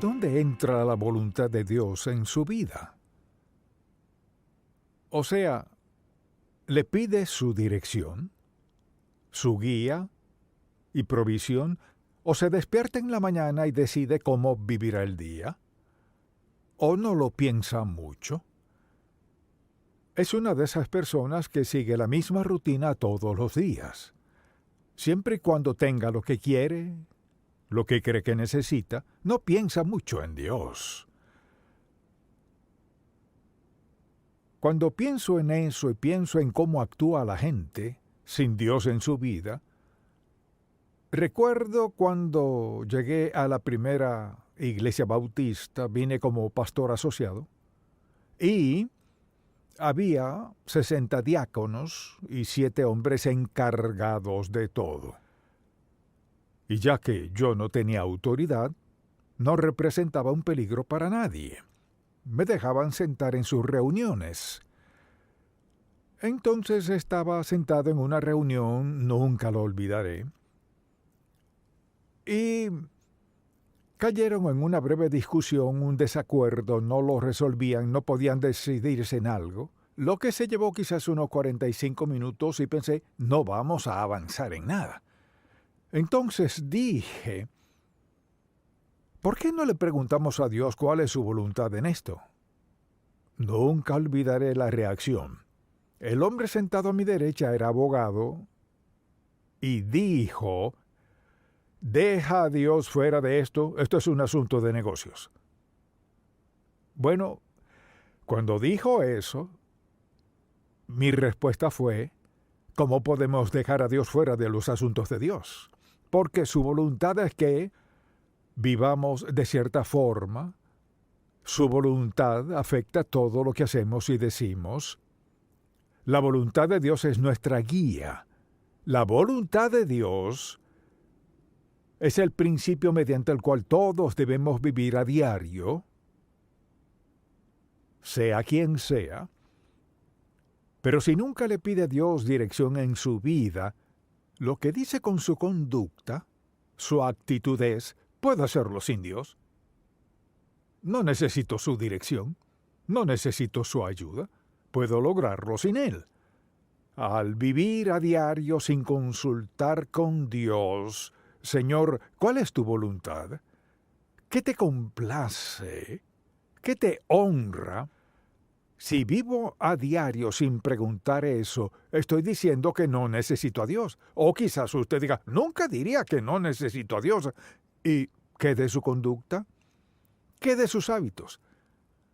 ¿Dónde entra la voluntad de Dios en su vida? O sea, ¿le pide su dirección, su guía y provisión, o se despierta en la mañana y decide cómo vivirá el día? ¿O no lo piensa mucho? Es una de esas personas que sigue la misma rutina todos los días. Siempre y cuando tenga lo que quiere, lo que cree que necesita, no piensa mucho en Dios. Cuando pienso en eso y pienso en cómo actúa la gente, sin Dios en su vida, recuerdo cuando llegué a la primera iglesia bautista, vine como pastor asociado, y había 60 diáconos y 7 hombres encargados de todo. Y ya que yo no tenía autoridad, no representaba un peligro para nadie. Me dejaban sentar en sus reuniones. Entonces estaba sentado en una reunión, nunca lo olvidaré, y cayeron en una breve discusión, un desacuerdo, no lo resolvían, no podían decidirse en algo, lo que se llevó quizás unos 45 minutos y pensé, no vamos a avanzar en nada. Entonces dije, ¿por qué no le preguntamos a Dios cuál es su voluntad en esto? Nunca olvidaré la reacción. El hombre sentado a mi derecha era abogado y dijo, deja a Dios fuera de esto es un asunto de negocios. Bueno, cuando dijo eso, mi respuesta fue, ¿cómo podemos dejar a Dios fuera de los asuntos de Dios? Porque su voluntad es que vivamos de cierta forma. Su voluntad afecta todo lo que hacemos y decimos. La voluntad de Dios es nuestra guía. La voluntad de Dios es el principio mediante el cual todos debemos vivir a diario, sea quien sea. Pero si nunca le pide a Dios dirección en su vida, lo que dice con su conducta, su actitud es, puedo hacerlo sin Dios. No necesito su dirección, no necesito su ayuda, puedo lograrlo sin Él. Al vivir a diario sin consultar con Dios, Señor, ¿cuál es tu voluntad? ¿Qué te complace? ¿Qué te honra? Si vivo a diario sin preguntar eso, estoy diciendo que no necesito a Dios. O quizás usted diga, nunca diría que no necesito a Dios. ¿Y qué de su conducta? ¿Qué de sus hábitos?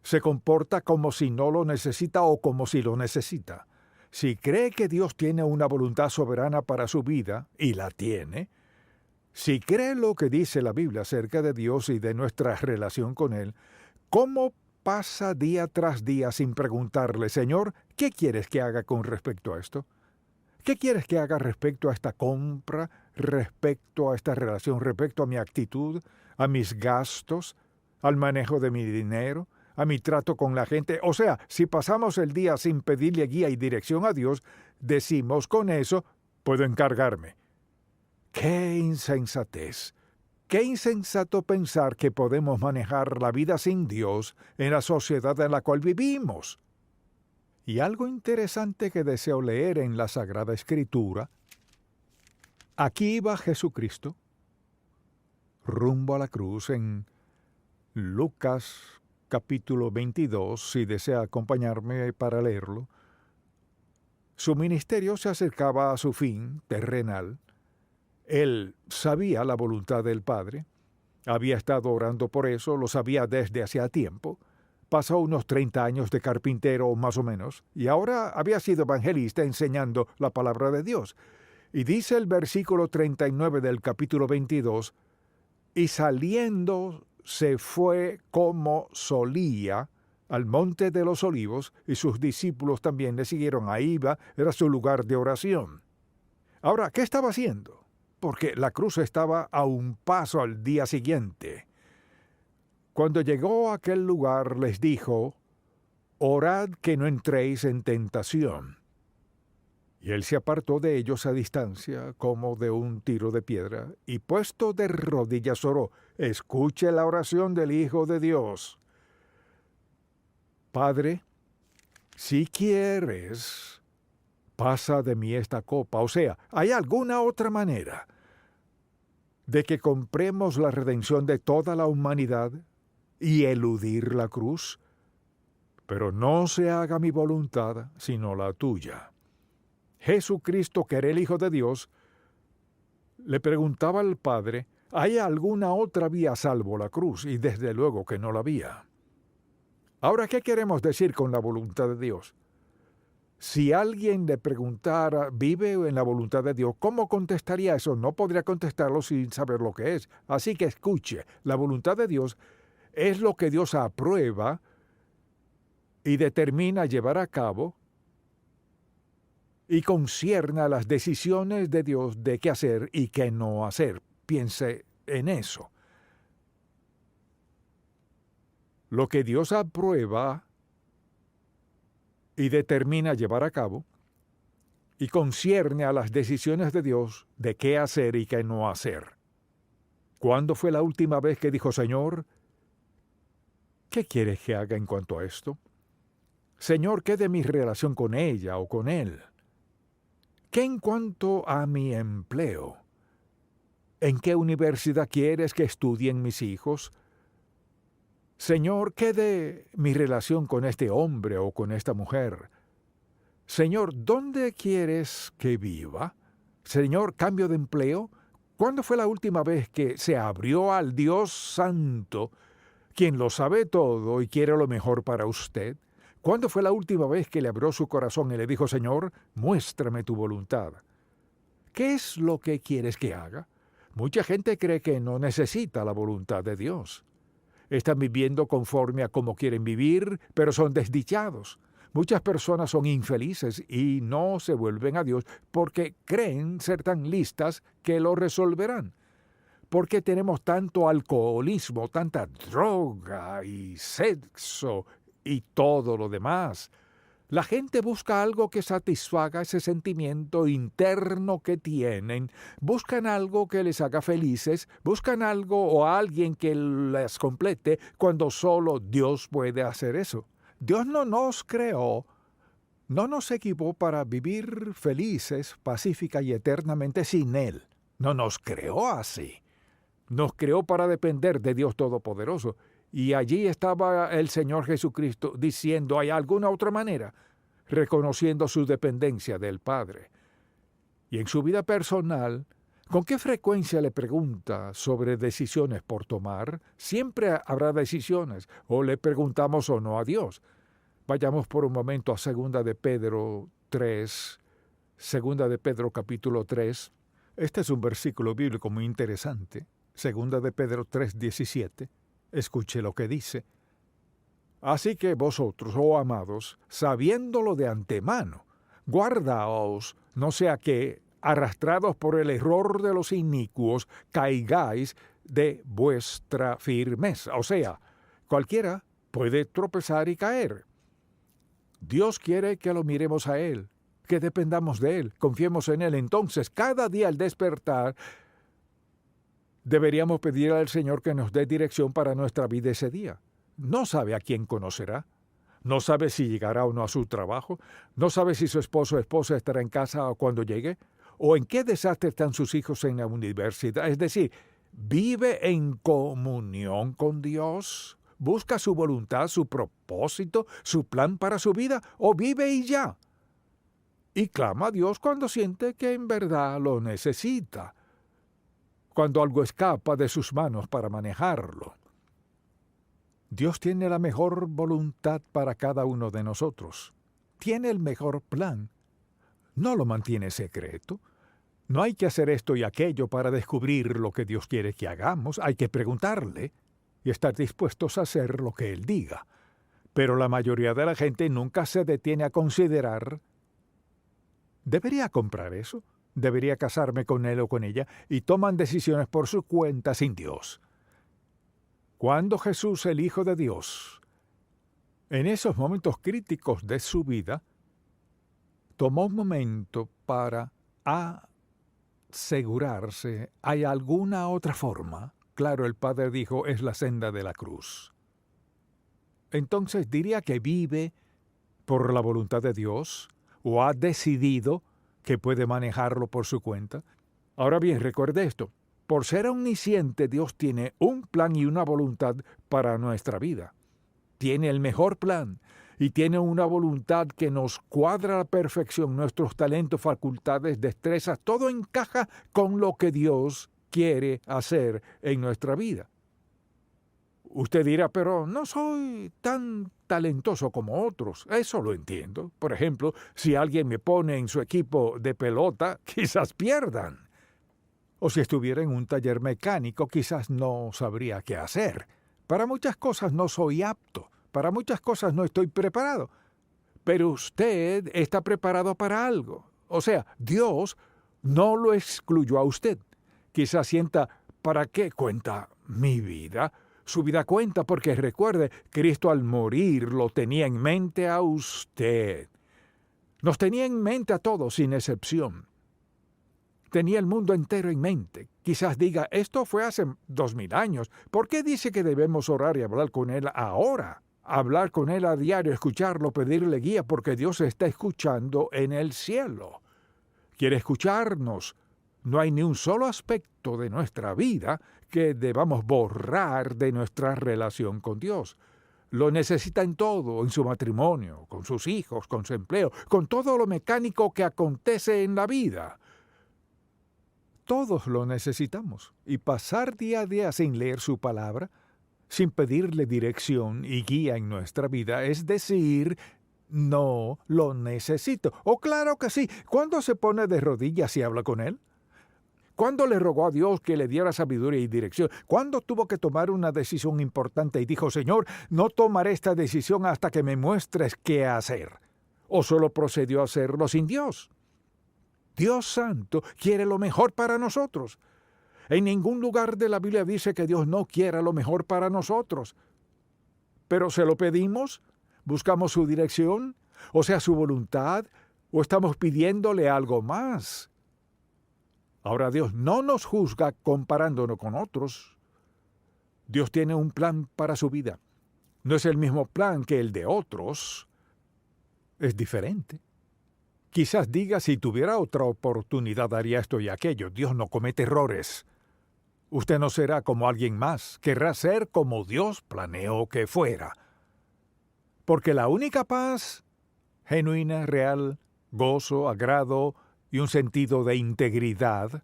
¿Se comporta como si no lo necesita o como si lo necesita? Si cree que Dios tiene una voluntad soberana para su vida, y la tiene, si cree lo que dice la Biblia acerca de Dios y de nuestra relación con Él, ¿cómo pasa día tras día sin preguntarle, Señor, ¿qué quieres que haga con respecto a esto? ¿Qué quieres que haga respecto a esta compra, respecto a esta relación, respecto a mi actitud, a mis gastos, al manejo de mi dinero, a mi trato con la gente? O sea, si pasamos el día sin pedirle guía y dirección a Dios, decimos con eso, puedo encargarme. ¡Qué insensatez! ¡Qué insensato pensar que podemos manejar la vida sin Dios en la sociedad en la cual vivimos! Y algo interesante que deseo leer en la Sagrada Escritura, aquí iba Jesucristo, rumbo a la cruz en Lucas capítulo 22, si desea acompañarme para leerlo. Su ministerio se acercaba a su fin terrenal. Él sabía la voluntad del Padre, había estado orando por eso, lo sabía desde hacía tiempo. Pasó unos 30 años de carpintero más o menos, y ahora había sido evangelista enseñando la palabra de Dios. Y dice el versículo 39 del capítulo 22, y saliendo se fue como solía al monte de los olivos, y sus discípulos también le siguieron. Ahí iba, era su lugar de oración. Ahora, ¿qué estaba haciendo? Porque la cruz estaba a un paso al día siguiente. Cuando llegó a aquel lugar les dijo, orad que no entréis en tentación. Y él se apartó de ellos a distancia, como de un tiro de piedra, y puesto de rodillas oró: escuche la oración del Hijo de Dios. Padre, si quieres, pasa de mí esta copa. O sea, ¿hay alguna otra manera de que compremos la redención de toda la humanidad y eludir la cruz? Pero no se haga mi voluntad, sino la tuya. Jesucristo, que era el Hijo de Dios, le preguntaba al Padre: ¿hay alguna otra vía salvo la cruz? Y desde luego que no la había. Ahora, ¿qué queremos decir con la voluntad de Dios? Si alguien le preguntara, ¿vive en la voluntad de Dios?, ¿cómo contestaría eso? No podría contestarlo sin saber lo que es. Así que escuche, la voluntad de Dios es lo que Dios aprueba y determina llevar a cabo y concierne a las decisiones de Dios de qué hacer y qué no hacer. Piense en eso. Lo que Dios aprueba y determina llevar a cabo y concierne a las decisiones de Dios de qué hacer y qué no hacer. ¿Cuándo fue la última vez que dijo: Señor, ¿qué quieres que haga en cuanto a esto? Señor, ¿qué de mi relación con ella o con él? ¿Qué en cuanto a mi empleo? ¿En qué universidad quieres que estudien mis hijos? Señor, ¿qué de mi relación con este hombre o con esta mujer? Señor, ¿dónde quieres que viva? Señor, ¿cambio de empleo? ¿Cuándo fue la última vez que se abrió al Dios Santo, quien lo sabe todo y quiere lo mejor para usted? ¿Cuándo fue la última vez que le abrió su corazón y le dijo: Señor, muéstrame tu voluntad? ¿Qué es lo que quieres que haga? Mucha gente cree que no necesita la voluntad de Dios. Están viviendo conforme a cómo quieren vivir, pero son desdichados. Muchas personas son infelices y no se vuelven a Dios porque creen ser tan listas que lo resolverán. ¿Por qué tenemos tanto alcoholismo, tanta droga y sexo y todo lo demás? La gente busca algo que satisfaga ese sentimiento interno que tienen, buscan algo que les haga felices, buscan algo o a alguien que les complete, cuando solo Dios puede hacer eso. Dios no nos creó, no nos equipó para vivir felices, pacífica y eternamente sin Él. No nos creó así. Nos creó para depender de Dios Todopoderoso. Y allí estaba el Señor Jesucristo diciendo: ¿hay alguna otra manera? Reconociendo su dependencia del Padre. Y en su vida personal, ¿con qué frecuencia le pregunta sobre decisiones por tomar? Siempre habrá decisiones, o le preguntamos o no a Dios. Vayamos por un momento a 2 de Pedro 3, 2 de Pedro capítulo 3. Este es un versículo bíblico muy interesante. 2 de Pedro 3:17. Escuche lo que dice: así que vosotros, oh amados, sabiéndolo de antemano, guardaos, no sea que, arrastrados por el error de los inicuos, caigáis de vuestra firmeza. O sea, cualquiera puede tropezar y caer. Dios quiere que lo miremos a Él, que dependamos de Él, confiemos en Él. Entonces, cada día al despertar, deberíamos pedir al Señor que nos dé dirección para nuestra vida ese día. No sabe a quién conocerá, no sabe si llegará o no a su trabajo, no sabe si su esposo o esposa estará en casa cuando llegue, o en qué desastre están sus hijos en la universidad. Es decir, vive en comunión con Dios, busca su voluntad, su propósito, su plan para su vida, o vive y ya. Y clama a Dios cuando siente que en verdad lo necesita, cuando algo escapa de sus manos para manejarlo. Dios tiene la mejor voluntad para cada uno de nosotros. Tiene el mejor plan. No lo mantiene secreto. No hay que hacer esto y aquello para descubrir lo que Dios quiere que hagamos. Hay que preguntarle y estar dispuestos a hacer lo que Él diga. Pero la mayoría de la gente nunca se detiene a considerar: ¿debería comprar eso? ¿Debería casarme con él o con ella? Y toman decisiones por su cuenta sin Dios. Cuando Jesús, el Hijo de Dios, en esos momentos críticos de su vida, tomó un momento para asegurarse, ¿hay alguna otra forma? Claro, el Padre dijo, es la senda de la cruz. Entonces diría que vive por la voluntad de Dios o ha decidido que puede manejarlo por su cuenta. Ahora bien, recuerde esto, por ser omnisciente Dios tiene un plan y una voluntad para nuestra vida. Tiene el mejor plan y tiene una voluntad que nos cuadra a la perfección, nuestros talentos, facultades, destrezas, todo encaja con lo que Dios quiere hacer en nuestra vida. Usted dirá, pero no soy tan talentoso como otros. Eso lo entiendo. Por ejemplo, si alguien me pone en su equipo de pelota, quizás pierdan. O si estuviera en un taller mecánico, quizás no sabría qué hacer. Para muchas cosas no soy apto. Para muchas cosas no estoy preparado. Pero usted está preparado para algo. O sea, Dios no lo excluyó a usted. Quizás sienta, ¿para qué cuenta mi vida? Su vida cuenta porque recuerde, Cristo al morir lo tenía en mente a usted. Nos tenía en mente a todos sin excepción. Tenía el mundo entero en mente. Quizás diga, esto fue hace 2000 años. ¿Por qué dice que debemos orar y hablar con Él ahora? Hablar con Él a diario, escucharlo, pedirle guía, porque Dios está escuchando en el cielo. Quiere escucharnos. No hay ni un solo aspecto de nuestra vida que debamos borrar de nuestra relación con Dios. Lo necesita en todo, en su matrimonio, con sus hijos, con su empleo, con todo lo mecánico que acontece en la vida. Todos lo necesitamos, y pasar día a día sin leer su palabra, sin pedirle dirección y guía en nuestra vida, es decir, no lo necesito. Oh, claro que sí. ¿Cuándo se pone de rodillas y habla con Él? ¿Cuándo le rogó a Dios que le diera sabiduría y dirección? ¿Cuándo tuvo que tomar una decisión importante y dijo, Señor, no tomaré esta decisión hasta que me muestres qué hacer? ¿O solo procedió a hacerlo sin Dios? Dios Santo quiere lo mejor para nosotros. En ningún lugar de la Biblia dice que Dios no quiera lo mejor para nosotros. Pero ¿se lo pedimos? ¿Buscamos su dirección? O sea, su voluntad, ¿o estamos pidiéndole algo más? Ahora Dios no nos juzga comparándonos con otros. Dios tiene un plan para su vida. No es el mismo plan que el de otros. Es diferente. Quizás diga, si tuviera otra oportunidad haría esto y aquello. Dios no comete errores. Usted no será como alguien más. Querrá ser como Dios planeó que fuera. Porque la única paz genuina, real, gozo, agrado y un sentido de integridad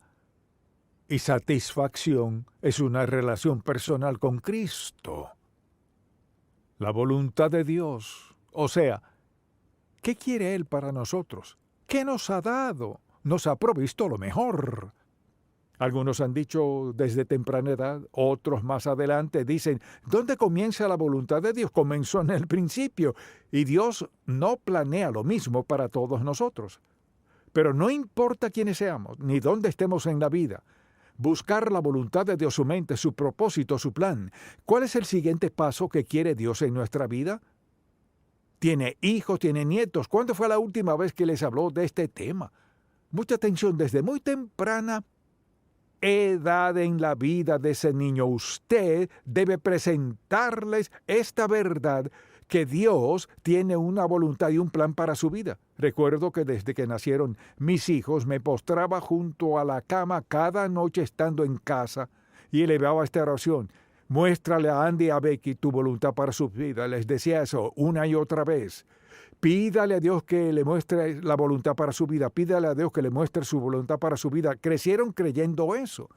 y satisfacción es una relación personal con Cristo. La voluntad de Dios, o sea, ¿qué quiere Él para nosotros? ¿Qué nos ha dado? Nos ha provisto lo mejor. Algunos han dicho desde temprana edad, otros más adelante dicen, ¿dónde comienza la voluntad de Dios? Comenzó en el principio, y Dios no planea lo mismo para todos nosotros. Pero no importa quiénes seamos, ni dónde estemos en la vida, buscar la voluntad de Dios, su mente, su propósito, su plan. ¿Cuál es el siguiente paso que quiere Dios en nuestra vida? ¿Tiene hijos, tiene nietos? ¿Cuándo fue la última vez que les habló de este tema? Mucha atención desde muy temprana edad en la vida de ese niño. Usted debe presentarles esta verdad, que Dios tiene una voluntad y un plan para su vida. Recuerdo que desde que nacieron mis hijos me postraba junto a la cama cada noche estando en casa y elevaba esta oración. Muéstrale a Andy y a Becky tu voluntad para su vida. Les decía eso una y otra vez. Pídale a Dios que le muestre la voluntad para su vida. Pídale a Dios que le muestre su voluntad para su vida. Crecieron creyendo eso.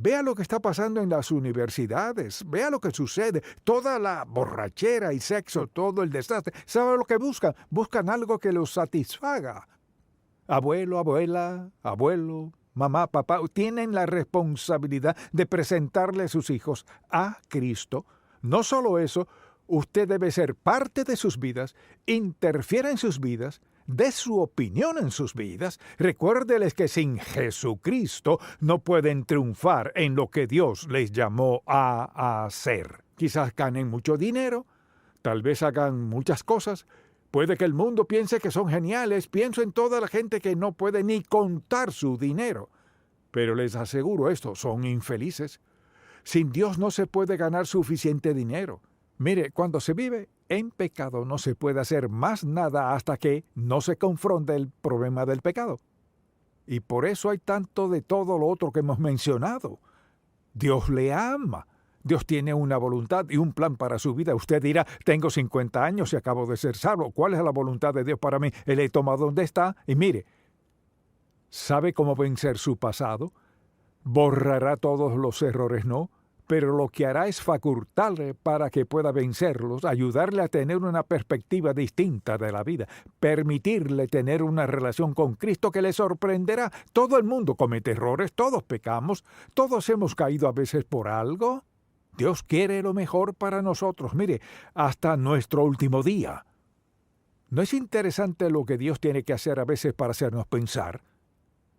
Vea lo que está pasando en las universidades. Vea lo que sucede. Toda la borrachera y sexo, todo el desastre. ¿Sabe lo que buscan? Buscan algo que los satisfaga. Abuelo, abuela, abuelo, mamá, papá, tienen la responsabilidad de presentarle a sus hijos a Cristo. No solo eso, usted debe ser parte de sus vidas, interfiera en sus vidas, dé su opinión en sus vidas. Recuérdeles que sin Jesucristo no pueden triunfar en lo que Dios les llamó a hacer. Quizás ganen mucho dinero, tal vez hagan muchas cosas, Puede que el mundo piense que son geniales. Pienso en toda la gente que no puede ni contar su dinero. Pero les aseguro esto, son infelices. Sin Dios no se puede ganar suficiente dinero. Mire, cuando se vive en pecado no se puede hacer más nada hasta que no se confronte el problema del pecado. Y por eso hay tanto de todo lo otro que hemos mencionado. Dios le ama. Dios tiene una voluntad y un plan para su vida. Usted dirá, tengo 50 años y acabo de ser salvo. ¿Cuál es la voluntad de Dios para mí? Él le toma donde está y mire, ¿sabe cómo vencer su pasado? Borrará todos los errores, ¿no? Pero lo que hará es facultarle para que pueda vencerlos, ayudarle a tener una perspectiva distinta de la vida, permitirle tener una relación con Cristo que le sorprenderá. Todo el mundo comete errores, todos pecamos, todos hemos caído a veces por algo. Dios quiere lo mejor para nosotros, mire, hasta nuestro último día. ¿No es interesante lo que Dios tiene que hacer a veces para hacernos pensar?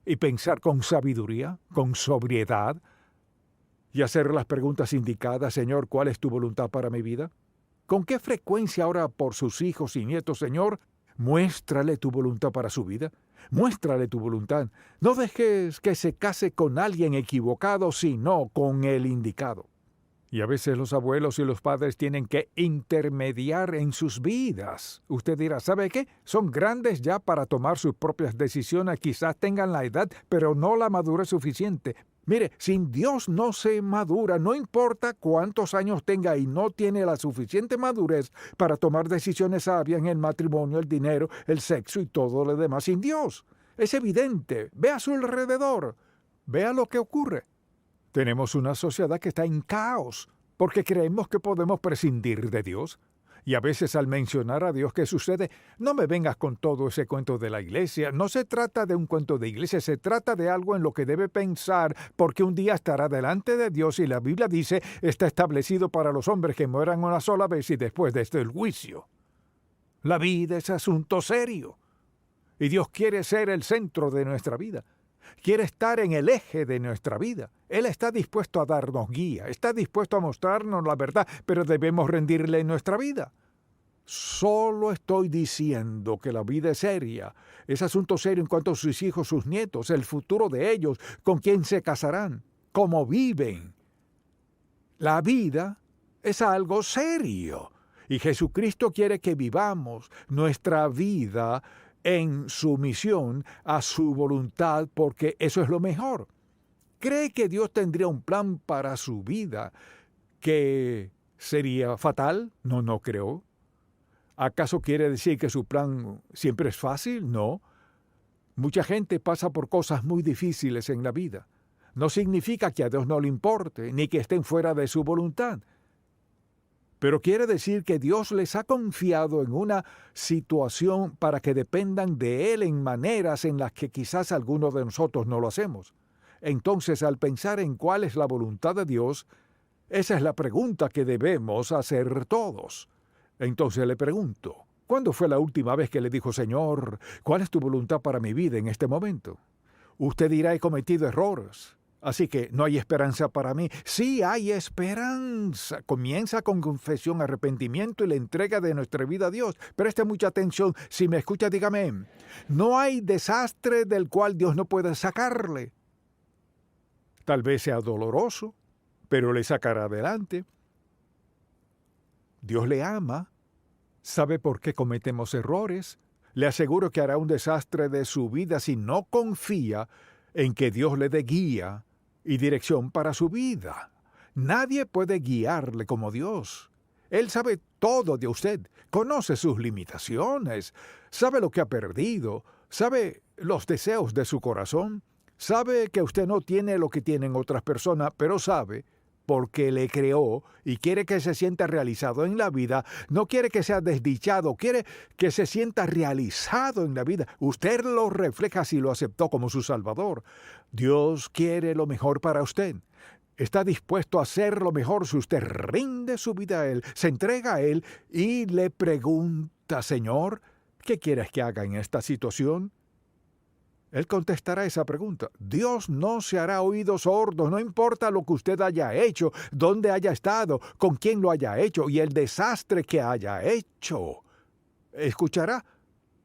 Y pensar con sabiduría, con sobriedad, y hacer las preguntas indicadas, Señor, ¿cuál es tu voluntad para mi vida? ¿Con qué frecuencia ora por sus hijos y nietos, Señor? Muéstrale tu voluntad para su vida. Muéstrale tu voluntad. No dejes que se case con alguien equivocado, sino con el indicado. Y a veces los abuelos y los padres tienen que intermediar en sus vidas. Usted dirá, ¿sabe qué? Son grandes ya para tomar sus propias decisiones, quizás tengan la edad, pero no la madurez suficiente. Mire, sin Dios no se madura, no importa cuántos años tenga y no tiene la suficiente madurez para tomar decisiones sabias en el matrimonio, el dinero, el sexo y todo lo demás sin Dios. Es evidente, ve a su alrededor, vea lo que ocurre. Tenemos una sociedad que está en caos porque creemos que podemos prescindir de Dios. Y a veces al mencionar a Dios, ¿qué sucede? No me vengas con todo ese cuento de la iglesia. No se trata de un cuento de iglesia, se trata de algo en lo que debe pensar, porque un día estará delante de Dios y la Biblia dice, está establecido para los hombres que mueran una sola vez y después de esto el juicio. La vida es asunto serio. Y Dios quiere ser el centro de nuestra vida. Quiere estar en el eje de nuestra vida. Él está dispuesto a darnos guía, está dispuesto a mostrarnos la verdad, pero debemos rendirle nuestra vida. Solo estoy diciendo que la vida es seria. Es asunto serio en cuanto a sus hijos, sus nietos, el futuro de ellos, con quién se casarán, cómo viven. La vida es algo serio. Y Jesucristo quiere que vivamos nuestra vida en sumisión a su voluntad, porque eso es lo mejor. ¿Cree que Dios tendría un plan para su vida que sería fatal? No creo. ¿Acaso quiere decir que su plan siempre es fácil? No. Mucha gente pasa por cosas muy difíciles en la vida. No significa que a Dios no le importe, ni que estén fuera de su voluntad. Pero quiere decir que Dios les ha confiado en una situación para que dependan de Él en maneras en las que quizás algunos de nosotros no lo hacemos. Entonces, al pensar en cuál es la voluntad de Dios, esa es la pregunta que debemos hacer todos. Entonces le pregunto, ¿cuándo fue la última vez que le dijo, Señor, cuál es tu voluntad para mi vida en este momento? Usted dirá, he cometido errores. Así que no hay esperanza para mí. Sí hay esperanza. Comienza con confesión, arrepentimiento y la entrega de nuestra vida a Dios. Preste mucha atención. Si me escucha, dígame. No hay desastre del cual Dios no pueda sacarle. Tal vez sea doloroso, pero le sacará adelante. Dios le ama. Sabe por qué cometemos errores. Le aseguro que hará un desastre de su vida si no confía en que Dios le dé guía y dirección para su vida. Nadie puede guiarle como Dios. Él sabe todo de usted, conoce sus limitaciones, sabe lo que ha perdido, sabe los deseos de su corazón, sabe que usted no tiene lo que tienen otras personas, pero sabe, porque le creó y quiere que se sienta realizado en la vida, no quiere que sea desdichado, quiere que se sienta realizado en la vida. Usted lo refleja si lo aceptó como su Salvador. Dios quiere lo mejor para usted. Está dispuesto a hacer lo mejor si usted rinde su vida a Él, se entrega a Él y le pregunta, Señor, ¿qué quieres que haga en esta situación? Él contestará esa pregunta. Dios no se hará oídos sordos, no importa lo que usted haya hecho, dónde haya estado, con quién lo haya hecho y el desastre que haya hecho. ¿Escuchará?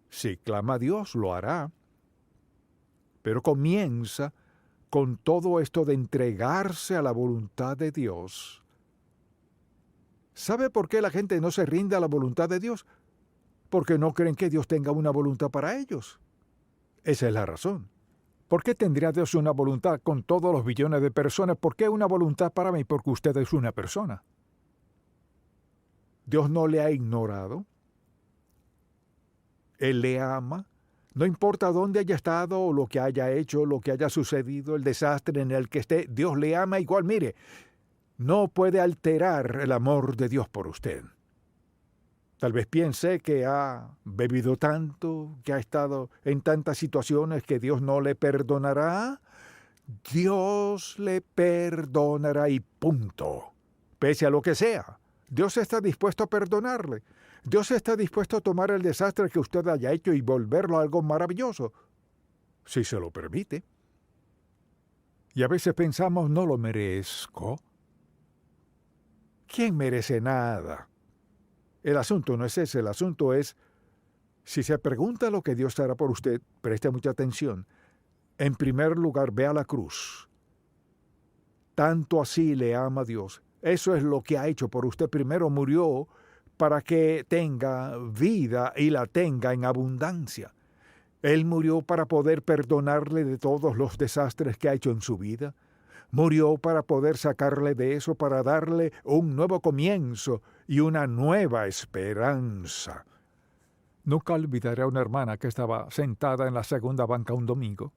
Si clama a Dios, lo hará. Pero comienza con todo esto de entregarse a la voluntad de Dios. ¿Sabe por qué la gente no se rinde a la voluntad de Dios? Porque no creen que Dios tenga una voluntad para ellos. Esa es la razón. ¿Por qué tendría Dios una voluntad con todos los billones de personas? ¿Por qué una voluntad para mí? Porque usted es una persona. Dios no le ha ignorado. Él le ama. No importa dónde haya estado o lo que haya hecho, lo que haya sucedido, el desastre en el que esté, Dios le ama igual. Mire, no puede alterar el amor de Dios por usted. Tal vez piense que ha bebido tanto, que ha estado en tantas situaciones que Dios no le perdonará. Dios le perdonará y punto. Pese a lo que sea, Dios está dispuesto a perdonarle. Dios está dispuesto a tomar el desastre que usted haya hecho y volverlo algo maravilloso, si se lo permite. Y a veces pensamos, no lo merezco. ¿Quién merece nada? El asunto no es ese, el asunto es, si se pregunta lo que Dios hará por usted, preste mucha atención. En primer lugar, vea la cruz. Tanto así le ama Dios. Eso es lo que ha hecho por usted. Primero murió para que tenga vida y la tenga en abundancia. Él murió para poder perdonarle de todos los desastres que ha hecho en su vida. Murió para poder sacarle de eso, para darle un nuevo comienzo y una nueva esperanza. Nunca olvidaré a una hermana que estaba sentada en la segunda banca un domingo.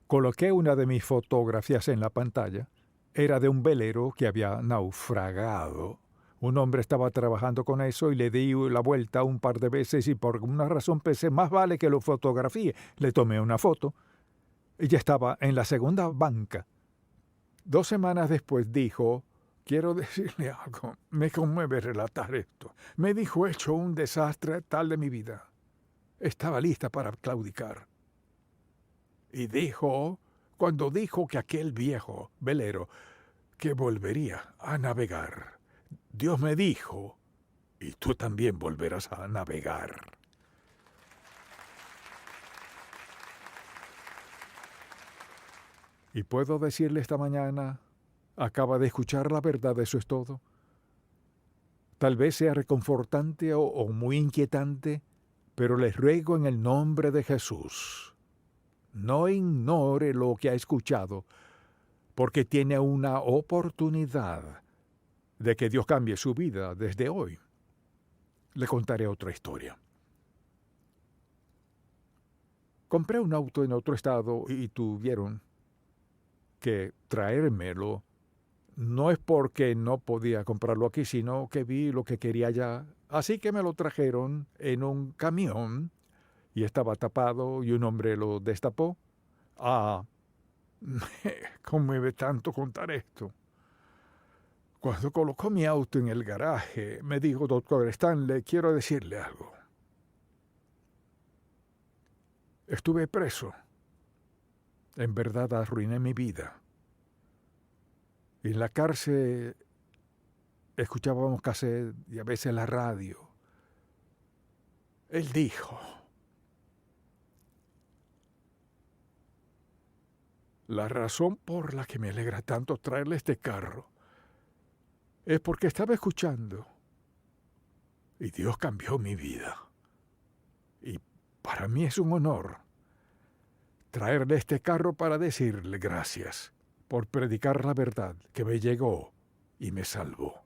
Coloqué una de mis fotografías en la pantalla. Era de un velero que había naufragado. Un hombre estaba trabajando con eso y le di la vuelta un par de veces y por una razón pensé, más vale que lo fotografíe. Le tomé una foto. Ella estaba en la segunda banca. 2 semanas después dijo, quiero decirle algo, me conmueve relatar esto. Me dijo, he hecho un desastre tal de mi vida. Estaba lista para claudicar. Y dijo, cuando dijo que aquel viejo velero, que volvería a navegar, Dios me dijo, y tú también volverás a navegar. Y puedo decirle esta mañana, acaba de escuchar la verdad, eso es todo. Tal vez sea reconfortante o muy inquietante, pero les ruego en el nombre de Jesús, no ignore lo que ha escuchado, porque tiene una oportunidad de que Dios cambie su vida desde hoy. Le contaré otra historia. Compré un auto en otro estado y tuvieron que traérmelo. No es porque no podía comprarlo aquí, sino que vi lo que quería allá. Así que me lo trajeron en un camión y estaba tapado y un hombre lo destapó. Me conmueve tanto contar esto. Cuando colocó mi auto en el garaje, me dijo, doctor Stanley, quiero decirle algo. Estuve preso. En verdad arruiné mi vida. Y en la cárcel escuchábamos cassette y a veces la radio. Él dijo, la razón por la que me alegra tanto traerle este carro es porque estaba escuchando y Dios cambió mi vida. Y para mí es un honor traerle este carro para decirle gracias por predicar la verdad que me llegó y me salvó.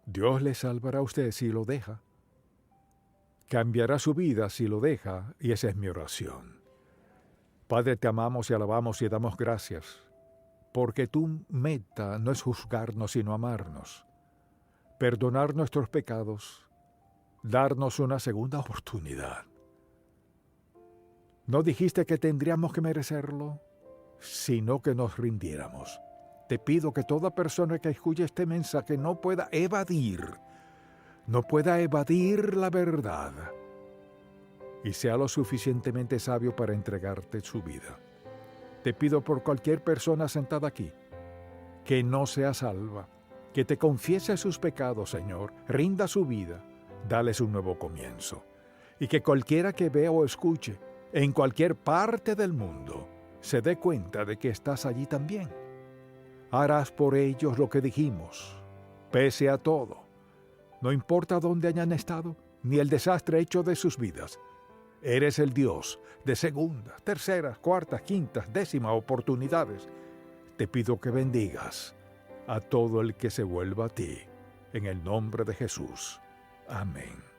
Dios le salvará a usted si lo deja. Cambiará su vida si lo deja, y esa es mi oración. Padre, te amamos y alabamos y damos gracias, porque tu meta no es juzgarnos, sino amarnos, perdonar nuestros pecados, darnos una segunda oportunidad. No dijiste que tendríamos que merecerlo, sino que nos rindiéramos. Te pido que toda persona que escuche este mensaje no pueda evadir la verdad y sea lo suficientemente sabio para entregarte su vida. Te pido por cualquier persona sentada aquí, que no sea salva, que te confiese sus pecados, Señor, rinda su vida, dales un nuevo comienzo. Y que cualquiera que vea o escuche, en cualquier parte del mundo, se dé cuenta de que estás allí también. Harás por ellos lo que dijimos, pese a todo. No importa dónde hayan estado, ni el desastre hecho de sus vidas. Eres el Dios de segundas, terceras, cuartas, quintas, décimas oportunidades. Te pido que bendigas a todo el que se vuelva a ti. En el nombre de Jesús. Amén.